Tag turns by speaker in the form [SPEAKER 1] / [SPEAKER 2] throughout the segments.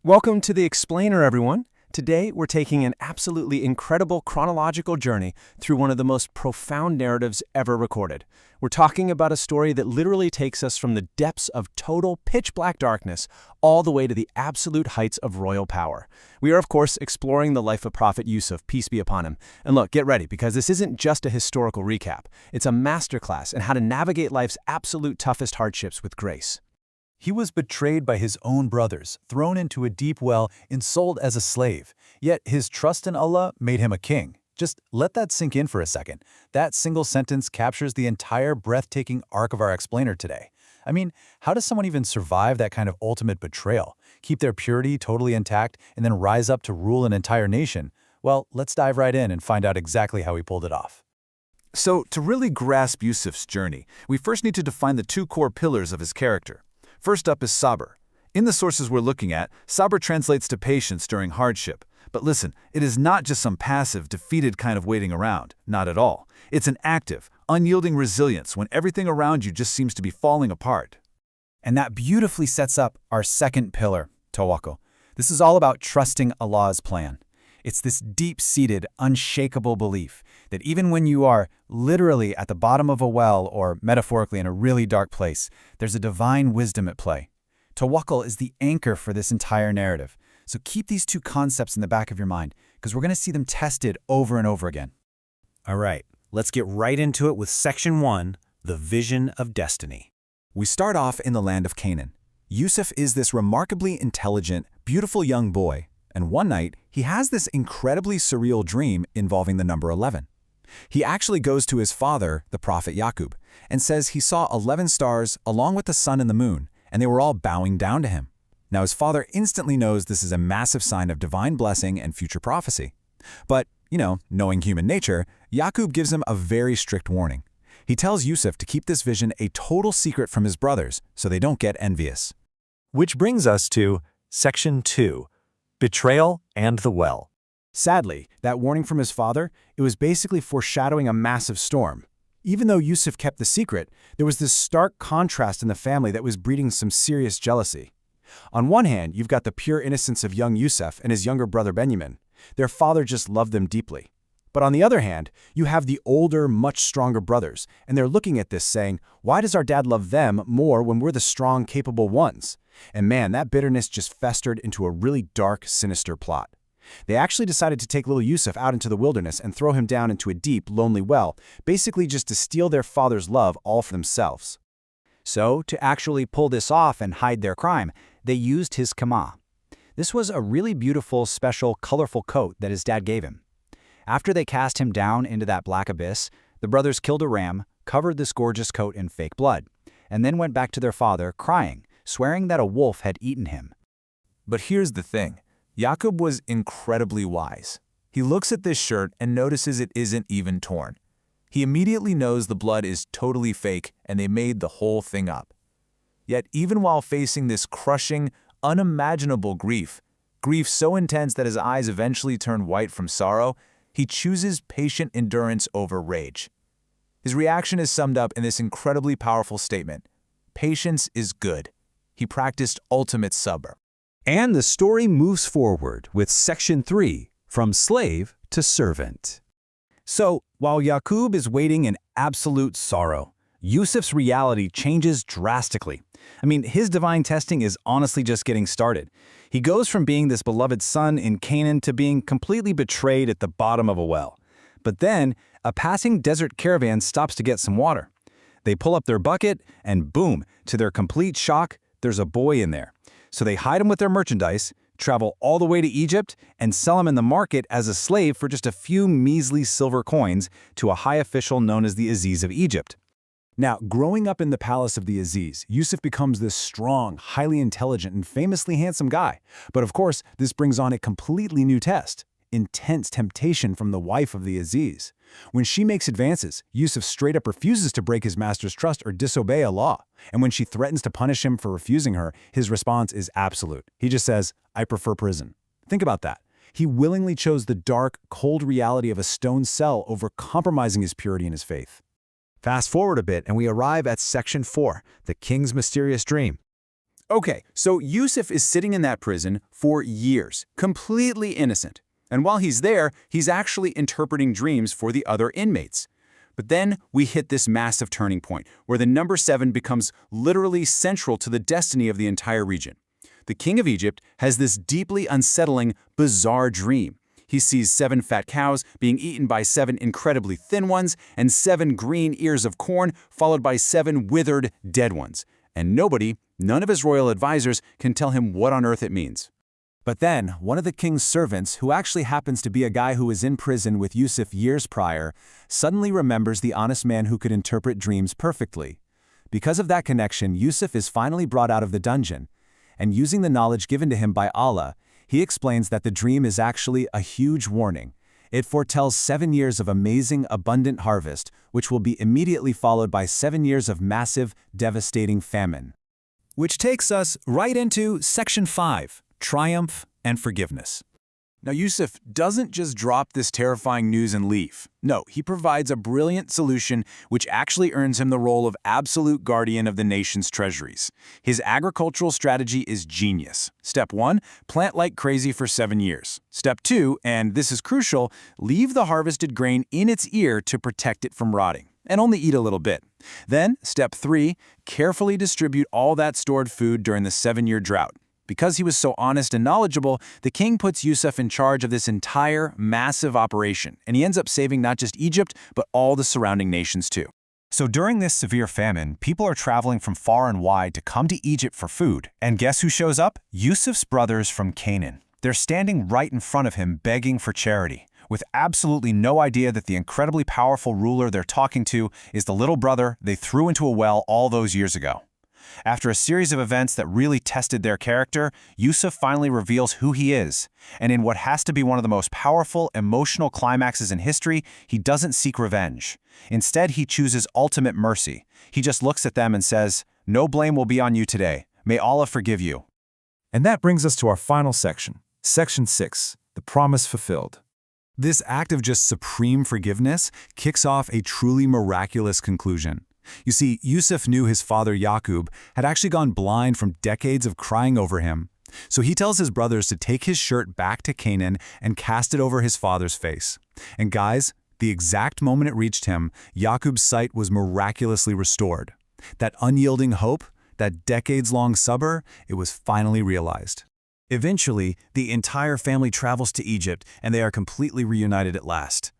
[SPEAKER 1] Welcome to the Explainer, everyone. Today, we're taking an absolutely incredible chronological journey through one of the most profound narratives ever recorded. We're talking about a story that literally takes us from the depths of total pitch-black darkness all the way to the absolute heights of royal power. We are, of course, exploring the life of Prophet Yusuf, peace be upon him. And look, get ready, because this isn't just a historical recap. It's a masterclass in how to navigate life's absolute toughest hardships with grace.
[SPEAKER 2] He was betrayed by his own brothers, thrown into a deep well, and sold as a slave. Yet his trust in Allah made him a king. Just let that sink in for a second. That single sentence captures the entire breathtaking arc of our explainer today. I mean, how does someone even survive that kind of ultimate betrayal? Keep their purity totally intact and then rise up to rule an entire nation? Well, let's dive right in and find out exactly how he pulled it off.
[SPEAKER 3] So, to really grasp Yusuf's journey, we first need to define the two core pillars of his character. First up is Sabr. In the sources we're looking at, Sabr translates to patience during hardship. But listen, it is not just some passive, defeated kind of waiting around. Not at all. It's an active, unyielding resilience when everything around you just seems to be falling apart.
[SPEAKER 2] And that beautifully sets up our second pillar, Tawakkul. This is all about trusting Allah's plan. It's this deep-seated, unshakable belief that even when you are literally at the bottom of a well or metaphorically in a really dark place, there's a divine wisdom at play. Tawakkul is the anchor for this entire narrative. So keep these two concepts in the back of your mind, because we're going to see them tested over and over again.
[SPEAKER 4] All right, let's get right into it with Section 1, the Vision of Destiny.
[SPEAKER 3] We start off in the land of Canaan. Yusuf is this remarkably intelligent, beautiful young boy, and one night, he has this incredibly surreal dream involving the number 11. He actually goes to his father, the prophet Yaqub, and says he saw 11 stars along with the sun and the moon, and they were all bowing down to him. Now his father instantly knows this is a massive sign of divine blessing and future prophecy. But, knowing human nature, Yaqub gives him a very strict warning. He tells Yusuf to keep this vision a total secret from his brothers so they don't get envious.
[SPEAKER 4] Which brings us to Section 2, Betrayal and the Well.
[SPEAKER 1] Sadly, that warning from his father, it was basically foreshadowing a massive storm. Even though Yusuf kept the secret, there was this stark contrast in the family that was breeding some serious jealousy. On one hand, you've got the pure innocence of young Yusuf and his younger brother Benjamin. Their father just loved them deeply. But on the other hand, you have the older, much stronger brothers, and they're looking at this saying, why does our dad love them more when we're the strong, capable ones? And man, that bitterness just festered into a really dark, sinister plot. They actually decided to take little Yusuf out into the wilderness and throw him down into a deep, lonely well, basically just to steal their father's love all for themselves.
[SPEAKER 5] So, to actually pull this off and hide their crime, they used his kama. This was a really beautiful, special, colorful coat that his dad gave him. After they cast him down into that black abyss, the brothers killed a ram, covered this gorgeous coat in fake blood, and then went back to their father, crying, swearing that a wolf had eaten him.
[SPEAKER 3] But here's the thing. Yaqub was incredibly wise. He looks at this shirt and notices it isn't even torn. He immediately knows the blood is totally fake and they made the whole thing up. Yet even while facing this crushing, unimaginable grief so intense that his eyes eventually turn white from sorrow, he chooses patient endurance over rage. His reaction is summed up in this incredibly powerful statement: patience is good. He practiced ultimate sabr.
[SPEAKER 4] And the story moves forward with Section 3, from slave to servant.
[SPEAKER 2] So, while Yaqub is waiting in absolute sorrow, Yusuf's reality changes drastically. I mean, his divine testing is honestly just getting started. He goes from being this beloved son in Canaan to being completely betrayed at the bottom of a well. But then, a passing desert caravan stops to get some water. They pull up their bucket, and boom, to their complete shock, there's a boy in there. So they hide him with their merchandise, travel all the way to Egypt, and sell him in the market as a slave for just a few measly silver coins to a high official known as the Aziz of Egypt. Now, growing up in the palace of the Aziz, Yusuf becomes this strong, highly intelligent, and famously handsome guy. But of course, this brings on a completely new test: intense temptation from the wife of the Aziz. When she makes advances, Yusuf straight up refuses to break his master's trust or disobey a law. And when she threatens to punish him for refusing her, his response is absolute. He just says, "I prefer prison." Think about that. He willingly chose the dark, cold reality of a stone cell over compromising his purity and his faith.
[SPEAKER 6] Fast forward a bit and we arrive at Section 4, the King's Mysterious Dream.
[SPEAKER 3] Okay, so Yusuf is sitting in that prison for years, completely innocent. And while he's there, he's actually interpreting dreams for the other inmates. But then we hit this massive turning point, where the number 7 becomes literally central to the destiny of the entire region. The king of Egypt has this deeply unsettling, bizarre dream. He sees 7 fat cows being eaten by 7 incredibly thin ones, and 7 green ears of corn, followed by 7 withered, dead ones. And nobody, none of his royal advisors, can tell him what on earth it means.
[SPEAKER 1] But then, one of the king's servants, who actually happens to be a guy who was in prison with Yusuf years prior, suddenly remembers the honest man who could interpret dreams perfectly. Because of that connection, Yusuf is finally brought out of the dungeon, and using the knowledge given to him by Allah, he explains that the dream is actually a huge warning. It foretells 7 years of amazing, abundant harvest, which will be immediately followed by 7 years of massive, devastating famine.
[SPEAKER 2] Which takes us right into Section 5, Triumph and Forgiveness.
[SPEAKER 3] Now, Yusuf doesn't just drop this terrifying news and leave. No, he provides a brilliant solution which actually earns him the role of absolute guardian of the nation's treasuries. His agricultural strategy is genius. Step 1, plant like crazy for 7 years. Step 2, and this is crucial, leave the harvested grain in its ear to protect it from rotting, and only eat a little bit. Then, step 3, carefully distribute all that stored food during the 7-year drought. Because he was so honest and knowledgeable, the king puts Yusuf in charge of this entire massive operation, and he ends up saving not just Egypt, but all the surrounding nations too.
[SPEAKER 1] So during this severe famine, people are traveling from far and wide to come to Egypt for food. And guess who shows up? Yusuf's brothers from Canaan. They're standing right in front of him begging for charity, with absolutely no idea that the incredibly powerful ruler they're talking to is the little brother they threw into a well all those years ago. After a series of events that really tested their character, Yusuf finally reveals who he is. And in what has to be one of the most powerful, emotional climaxes in history, he doesn't seek revenge. Instead, he chooses ultimate mercy. He just looks at them and says, "No blame will be on you today. May Allah forgive you."
[SPEAKER 4] And that brings us to our final section, Section 6, the promise fulfilled.
[SPEAKER 1] This act of just supreme forgiveness kicks off a truly miraculous conclusion. You see, Yusuf knew his father Yaqub had actually gone blind from decades of crying over him. So he tells his brothers to take his shirt back to Canaan and cast it over his father's face. And guys, the exact moment it reached him, Yaqub's sight was miraculously restored. That unyielding hope, that decades-long sabr, it was finally realized. Eventually, the entire family travels to Egypt and they are completely reunited at last.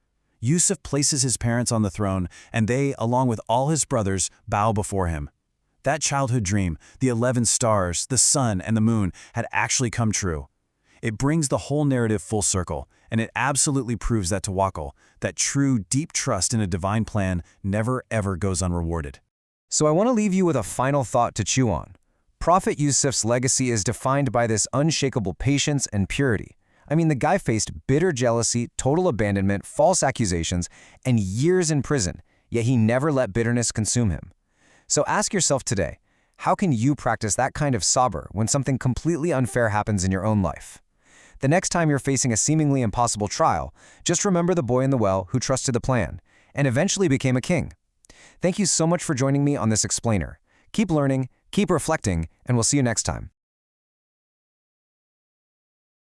[SPEAKER 1] Yusuf places his parents on the throne, and they, along with all his brothers, bow before him. That childhood dream, the 11 stars, the sun, and the moon, had actually come true. It brings the whole narrative full circle, and it absolutely proves that Tawakkul, that true, deep trust in a divine plan, never ever goes unrewarded.
[SPEAKER 6] So I want to leave you with a final thought to chew on. Prophet Yusuf's legacy is defined by this unshakable patience and purity. I mean, the guy faced bitter jealousy, total abandonment, false accusations, and years in prison, yet he never let bitterness consume him. So ask yourself today, how can you practice that kind of sabr when something completely unfair happens in your own life? The next time you're facing a seemingly impossible trial, just remember the boy in the well who trusted the plan and eventually became a king. Thank you so much for joining me on this explainer. Keep learning, keep reflecting, and we'll see you next time.